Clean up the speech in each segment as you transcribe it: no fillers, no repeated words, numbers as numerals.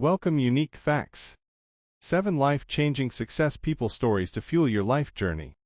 Welcome Unique Facts. 7 Life-Changing Success People Stories to Fuel Your Life Journey.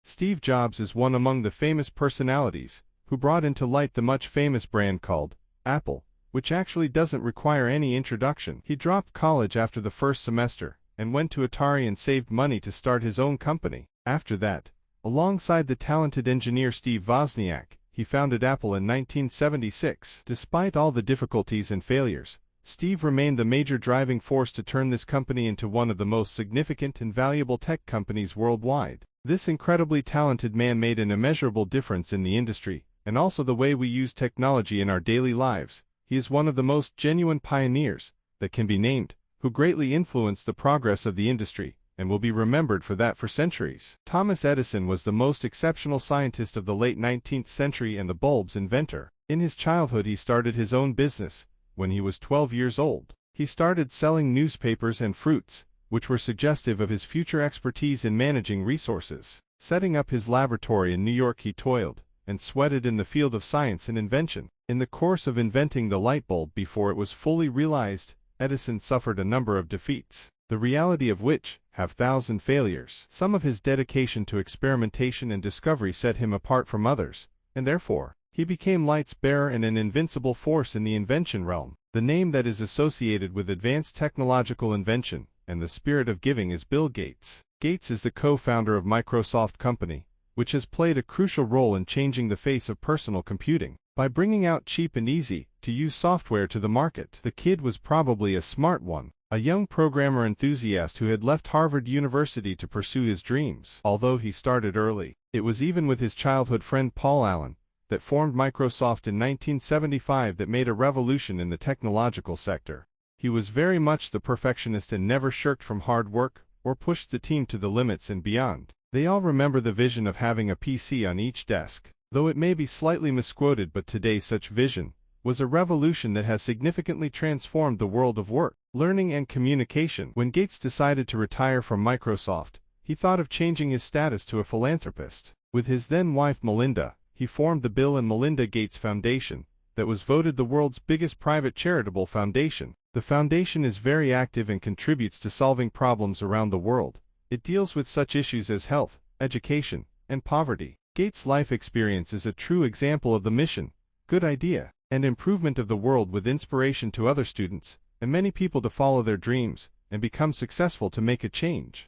Steve Jobs is one among the famous personalities who brought into light the much-famous brand called Apple, which actually doesn't require any introduction. He dropped college after the first semester and went to Atari and saved money to start his own company. After that, alongside the talented engineer Steve Wozniak, he founded Apple in 1976. Despite all the difficulties and failures, Steve remained the major driving force to turn this company into one of the most significant and valuable tech companies worldwide. This incredibly talented man made an immeasurable difference in the industry, and also the way we use technology in our daily lives. He is one of the most genuine pioneers that can be named, who greatly influenced the progress of the industry, and will be remembered for that for centuries. Thomas Edison was the most exceptional scientist of the late 19th century and the bulb's inventor. In his childhood he started his own business. When he was 12 years old, he started selling newspapers and fruits, which were suggestive of his future expertise in managing resources. Setting up his laboratory in New York, he toiled and sweated in the field of science and invention. In the course of inventing the light bulb before it was fully realized, Edison suffered a number of defeats, the reality of which have thousand failures. Some of his dedication to experimentation and discovery set him apart from others, and therefore, he became light's bearer and an invincible force in the invention realm. The name that is associated with advanced technological invention and the spirit of giving is Bill Gates. Gates is the co-founder of Microsoft Company, which has played a crucial role in changing the face of personal computing. By bringing out cheap and easy-to-use software to the market, the kid was probably a smart one, a young programmer enthusiast who had left Harvard University to pursue his dreams. Although he started early, it was even with his childhood friend Paul Allen that formed Microsoft in 1975 that made a revolution in the technological sector. He was very much the perfectionist and never shirked from hard work or pushed the team to the limits and beyond. They all remember the vision of having a PC on each desk, though it may be slightly misquoted, but today such vision was a revolution that has significantly transformed the world of work, learning and communication. When Gates decided to retire from Microsoft, he thought of changing his status to a philanthropist. With his then-wife Melinda, he formed the Bill and Melinda Gates Foundation, that was voted the world's biggest private charitable foundation. The foundation is very active and contributes to solving problems around the world. It deals with such issues as health, education, and poverty. Gates' life experience is a true example of the mission, good idea, and improvement of the world, with inspiration to other students and many people to follow their dreams and become successful to make a change.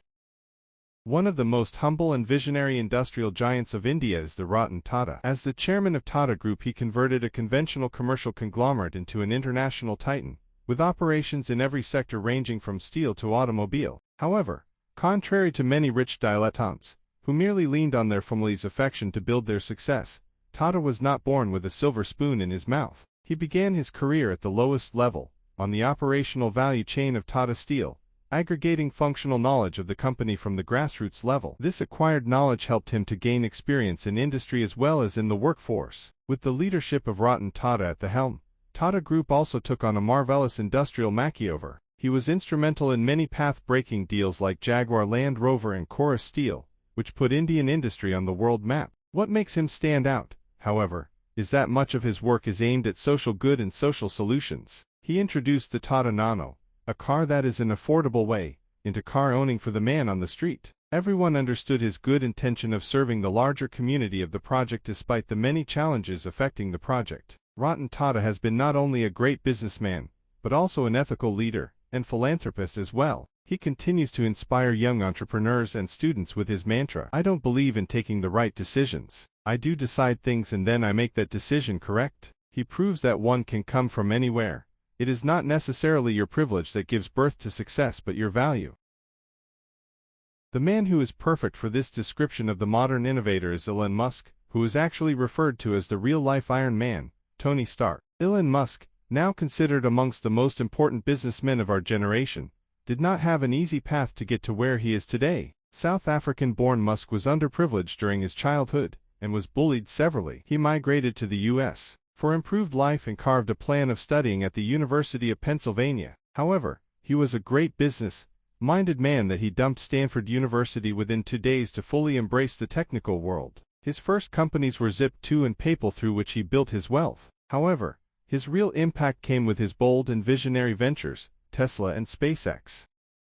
One of the most humble and visionary industrial giants of India is the Ratan Tata. As the chairman of Tata Group, he converted a conventional commercial conglomerate into an international titan, with operations in every sector ranging from steel to automobile. However, contrary to many rich dilettantes, who merely leaned on their family's affection to build their success, Tata was not born with a silver spoon in his mouth. He began his career at the lowest level, on the operational value chain of Tata Steel, aggregating functional knowledge of the company from the grassroots level. This acquired knowledge helped him to gain experience in industry as well as in the workforce. With the leadership of Ratan Tata at the helm, Tata Group also took on a marvelous industrial makeover. He was instrumental in many path-breaking deals like Jaguar Land Rover and Chorus Steel, which put Indian industry on the world map. What makes him stand out, however, is that much of his work is aimed at social good and social solutions. He introduced the Tata Nano, a car that is an affordable way into car owning for the man on the street. Everyone understood his good intention of serving the larger community of the project despite the many challenges affecting the project. Ratan Tata has been not only a great businessman, but also an ethical leader and philanthropist as well. He continues to inspire young entrepreneurs and students with his mantra, "I don't believe in taking the right decisions. I do decide things and then I make that decision correct." He proves that one can come from anywhere. It is not necessarily your privilege that gives birth to success, but your value. The man who is perfect for this description of the modern innovator is Elon Musk, who is actually referred to as the real-life Iron Man, Tony Stark. Elon Musk, now considered amongst the most important businessmen of our generation, did not have an easy path to get to where he is today. South African-born Musk was underprivileged during his childhood and was bullied severely. He migrated to the U.S. for improved life and carved a plan of studying at the University of Pennsylvania. However, he was a great business-minded man that he dumped Stanford University within 2 days to fully embrace the technical world. His first companies were Zip2 and PayPal, through which he built his wealth. However, his real impact came with his bold and visionary ventures, Tesla and SpaceX.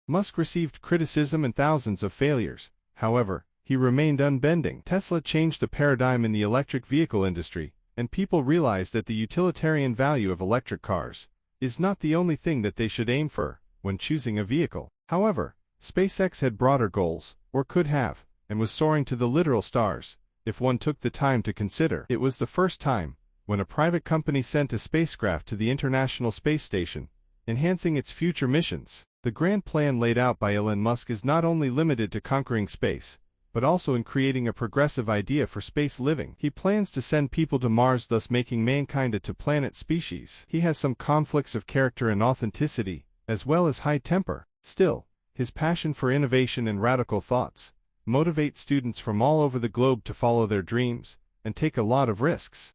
Musk received criticism and thousands of failures. However, he remained unbending. Tesla changed the paradigm in the electric vehicle industry, and people realized that the utilitarian value of electric cars is not the only thing that they should aim for when choosing a vehicle. However, SpaceX had broader goals, or could have, and was soaring to the literal stars, if one took the time to consider. It was the first time when a private company sent a spacecraft to the International Space Station, enhancing its future missions. The grand plan laid out by Elon Musk is not only limited to conquering space, but also in creating a progressive idea for space living. He plans to send people to Mars, thus making mankind a two-planet species. He has some conflicts of character and authenticity, as well as high temper. Still, his passion for innovation and radical thoughts motivate students from all over the globe to follow their dreams and take a lot of risks.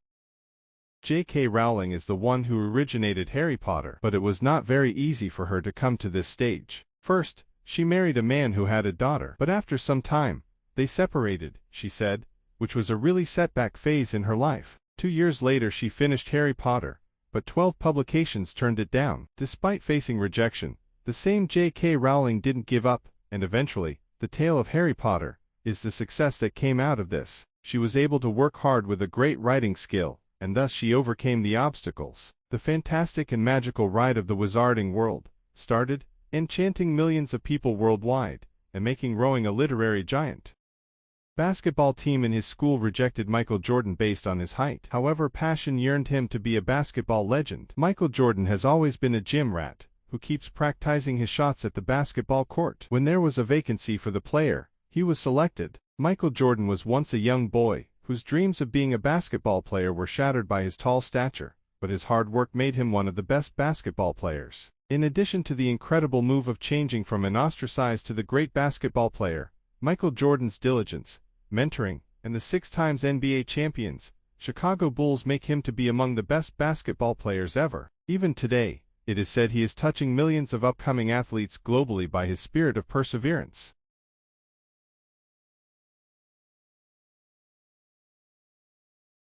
J.K. Rowling is the one who originated Harry Potter, but it was not very easy for her to come to this stage. First, she married a man who had a daughter, but after some time, they separated, she said, which was a really setback phase in her life. 2 years later she finished Harry Potter, but 12 publications turned it down. Despite facing rejection, the same J.K. Rowling didn't give up, and eventually, the tale of Harry Potter is the success that came out of this. She was able to work hard with a great writing skill, and thus she overcame the obstacles. The fantastic and magical ride of the wizarding world started, enchanting millions of people worldwide, and making rowing a literary giant. Basketball team in his school rejected Michael Jordan based on his height. However, passion yearned him to be a basketball legend. Michael Jordan has always been a gym rat, who keeps practicing his shots at the basketball court. When there was a vacancy for the player, he was selected. Michael Jordan was once a young boy, whose dreams of being a basketball player were shattered by his tall stature, but his hard work made him one of the best basketball players. In addition to the incredible move of changing from an ostracized to the great basketball player, Michael Jordan's diligence, mentoring, and the 6-time NBA champions, Chicago Bulls make him to be among the best basketball players ever. Even today, it is said he is touching millions of upcoming athletes globally by his spirit of perseverance.